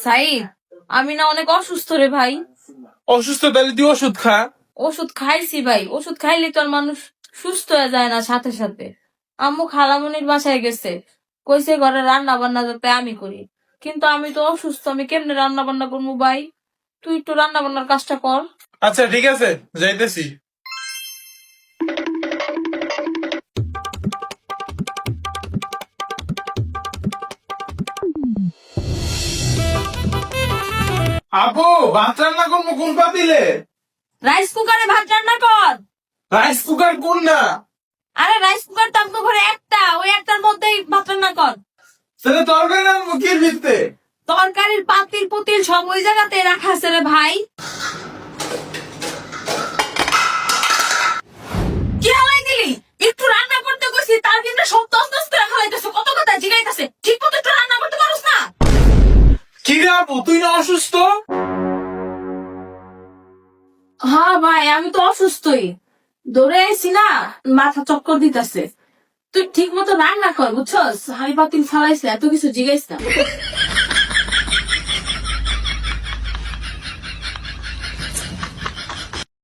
সাইদ, আমি না অনেক অসুস্থ রে ভাই। অসুস্থ তাহলে তুই ওষুধ খা। ওষুধ খাইছি ভাই, ওষুধ খাইলে তো আর মানুষ সুস্থ হয়ে যায় না সাথে সাথে। আম্মু খালামনির বাসায় গেছে, কইছে ঘরে রান্না বান্না যাতে আমি করি, কিন্তু আমি তো অসুস্থ, আমি কেমনে রান্না বান্না করবো ভাই? তুই একটু রান্না বান্নার কাজটা কর। আচ্ছা ঠিক আছে, যাইতেছি। আপু, ভাত রান্না করবো কোন পাতিলে? রাইস কুকারে ভাত রান্না কর। রাইস কুকার কোন না? আরে রাইস কুকার তো আপনার ঘরে একটা, ওই একটার মধ্যেই ভাত রান্না কর। সেটা তরকারি রান্না কির ভিত্তে? তরকারির পাতিল পুতিল সব ওই জায়গাতে রাখা আছে রে ভাই। কি হালাই দিলি? একটু রান্না করতে কইছি, তার কিন্তু সব তস করে হালাইতেছে, কত কথা জিগাইতেছে, ঠিক মতো একটু রান্না করতে পারোস না? কি রে আপু, তুই না অসুস্থ? হ্যাঁ ভাই, আমি তো অসুস্থই, দৌড়ে আইছি না, মাথা চক্কর দিতেছে। তুই ঠিক মতো রান্না কর বুঝছস, হাড়ি পাতিল ফালাইছে, এত কিছু জিগাইস না।